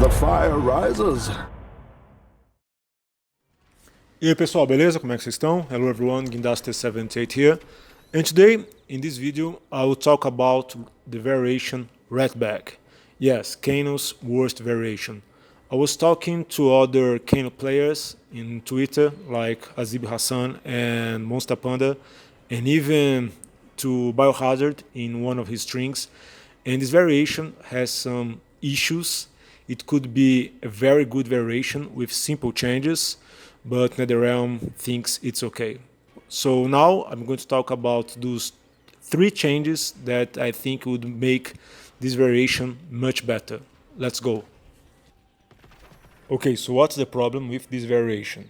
The fire rises. E aí pessoal, beleza? Como é que vocês estão? Hello everyone, Gindaster78 here. And today, in this video, I will talk about the variation Ratbag. Yes, Kano's worst variation. I was talking to other Kano players in Twitter, like Azib Hassan and Monster Panda, and even to Biohazard in one of his strings. And this variation has some issues. It could be a very good variation with simple changes, but NetherRealm thinks it's okay. So now I'm going to talk about those 3 changes that I think would make this variation much better. Let's go. Okay, so what's the problem with this variation?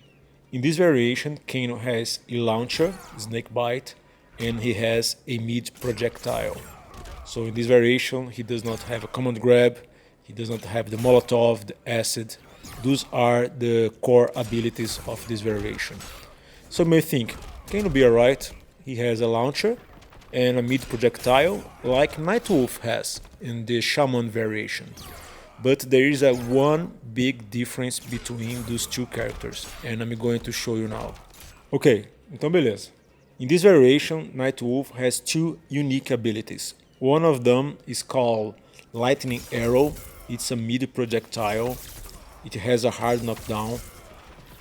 In this variation, Kano has a launcher, Snakebite, and he has a mid projectile. So in this variation, he does not have a command grab, he does not have the Molotov, the acid. Those are the core abilities of this variation. So you may think, Kano be alright, he has a launcher and a mid projectile like Nightwolf has in the Shaman variation. But there is a one big difference between those two characters, and I'm going to show you now. Ok, então beleza. In this variation, Nightwolf has 2 unique abilities. One of them is called Lightning Arrow. It's a mid projectile. It has a hard knockdown,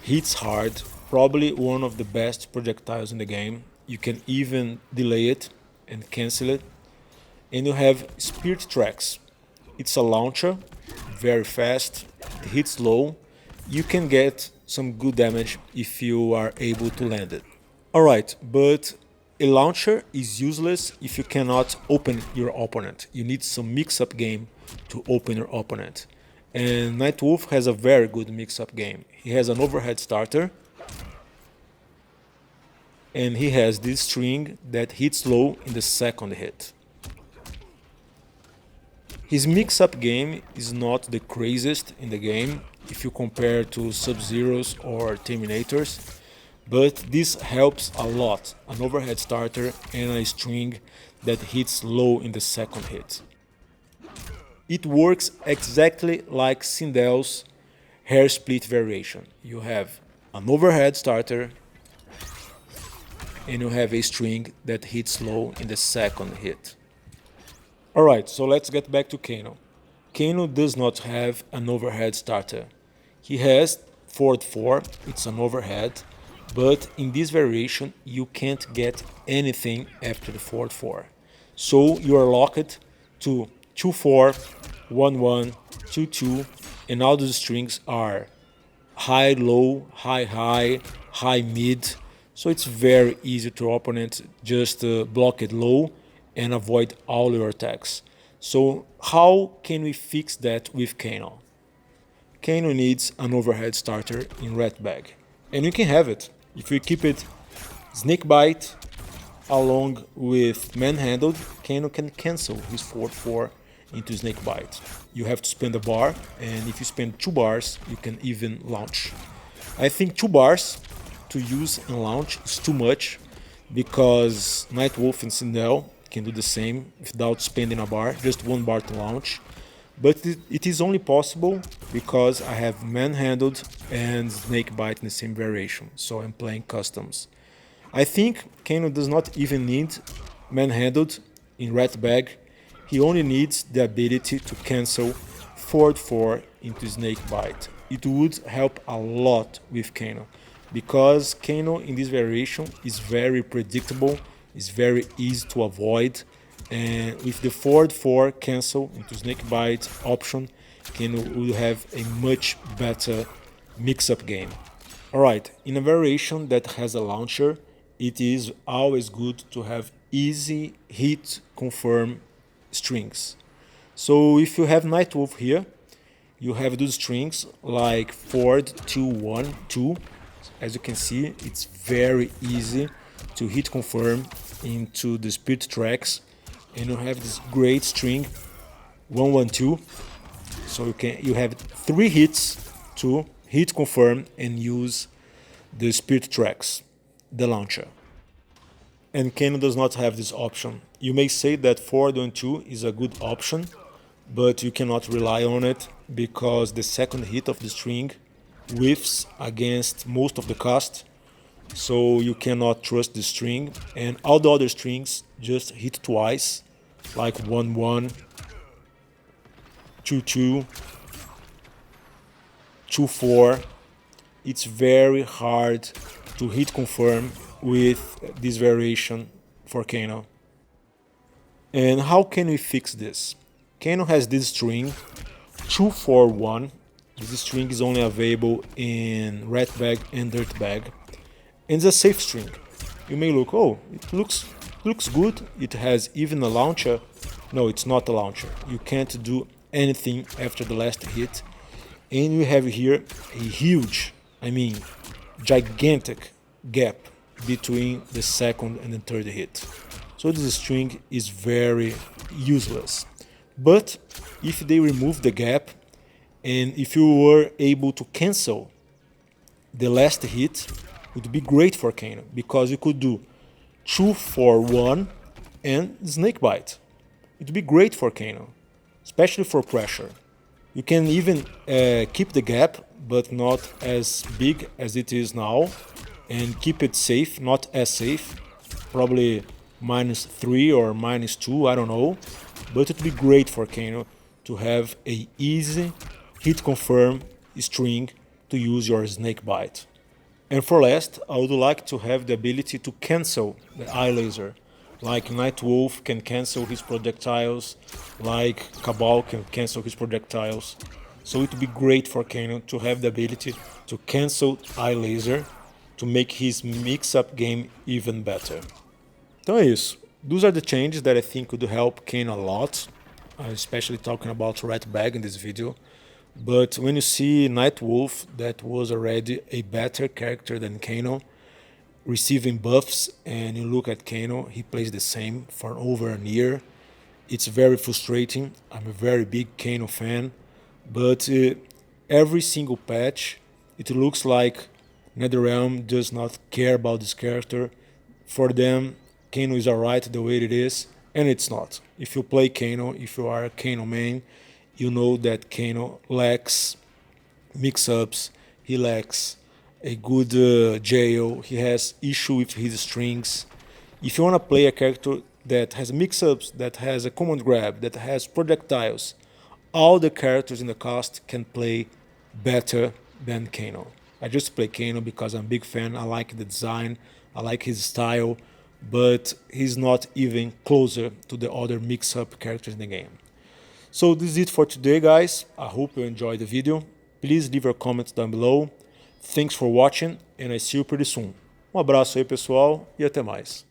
hits hard, probably one of the best projectiles in the game. You can even delay it and cancel it. And you have Spirit Tracks. It's a launcher, very fast, it hits low. You can get some good damage if you are able to land it. Alright, but a launcher is useless if you cannot open your opponent. You need some mix-up game to open your opponent. And Nightwolf has a very good mix-up game. He has an overhead starter, and he has this string that hits low in the second hit. His mix-up game is not the craziest in the game if you compare to Sub-Zeros or Terminators, but this helps a lot, an overhead starter and a string that hits low in the second hit. It works exactly like Sindel's hair split variation. You have an overhead starter and you have a string that hits low in the second hit. Alright, so let's get back to Kano. Kano does not have an overhead starter. He has forward 4, it's an overhead, but in this variation you can't get anything after the forward 4. So you are locked to 2-4, 1-1, 2-2, and all those strings are high, low, high, high, high, mid. So it's very easy to opponent just block it low and avoid all your attacks. So how can we fix that with Kano? Kano needs an overhead starter in Ratbag, and you can have it if you keep it Snakebite along with Manhandled. Kano can cancel his forward 4 into Snakebite. You have to spend a bar, and if you spend 2 bars, you can even launch. I think 2 bars to use and launch is too much, because Nightwolf and Sindel can do the same without spending a bar, just 1 bar to launch. But it is only possible because I have Manhandled and Snakebite in the same variation, so I'm playing customs. I think Kano does not even need Manhandled in Ratbag. He only needs the ability to cancel forward 4 into Snakebite. It would help a lot with Kano, because Kano in this variation is very predictable, is very easy to avoid, and with the forward 4 cancel into Snakebite option, Kano will have a much better mix-up game. Alright, in a variation that has a launcher, it is always good to have easy hit confirm strings. So if you have Nightwolf here, you have those strings like forward 2, 1, 2. As you can see, it's very easy to hit confirm into the Spirit Tracks, and you have this great string 1, 1, 2. So you have 3 hits to hit confirm and use the Spirit Tracks, the launcher. And Kano does not have this option. You may say that forward 1, 2 is a good option, but you cannot rely on it because the second hit of the string whiffs against most of the cast, so you cannot trust the string, and all the other strings just hit twice, like 1-1, 2-2, 2-4. It's very hard to hit confirm with this variation for Kano. And how can we fix this? Kano has this string 2-4-1. This string is only available in Ratbag and Dirtbag, and it's a safe string. You may look, oh, it looks good. It has even a launcher. No, it's not a launcher. You can't do anything after the last hit, and you have here a huge, I mean, gigantic gap between the second and the third hit. So this string is very useless. But if they remove the gap, and if you were able to cancel the last hit, it would be great for Kano, because you could do 2-4-1 and Snakebite. It would be great for Kano, especially for pressure. You can even keep the gap, but not as big as it is now, and keep it safe, not as safe, probably -3 or -2, I don't know, but it would be great for Kano to have a easy hit confirm string to use your Snakebite. And for last, I would like to have the ability to cancel the eye laser, like Nightwolf can cancel his projectiles, like Cabal can cancel his projectiles. So it would be great for Kano to have the ability to cancel eye laser to make his mix-up game even better. Então é isso. Those are the changes that I think could help Kano a lot, especially talking about Ratbag in this video. But when you see Nightwolf, that was already a better character than Kano, receiving buffs, and you look at Kano, he plays the same for over a year. It's very frustrating. I'm a very big Kano fan, but every single patch, it looks like NetherRealm does not care about this character. For them, Kano is alright the way it is, and it's not. If you play Kano, if you are a Kano main, you know that Kano lacks mix-ups, he lacks a good jail, he has issue with his strings. If you want to play a character that has mix-ups, that has a command grab, that has projectiles, all the characters in the cast can play better than Kano. I just play Kano because I'm a big fan, I like the design, I like his style, but he's not even closer to the other mix-up characters in the game. So this is it for today, guys. I hope you enjoyed the video. Please leave your comments down below. Thanks for watching, and I see you pretty soon. Um abraço aí, pessoal, e até mais.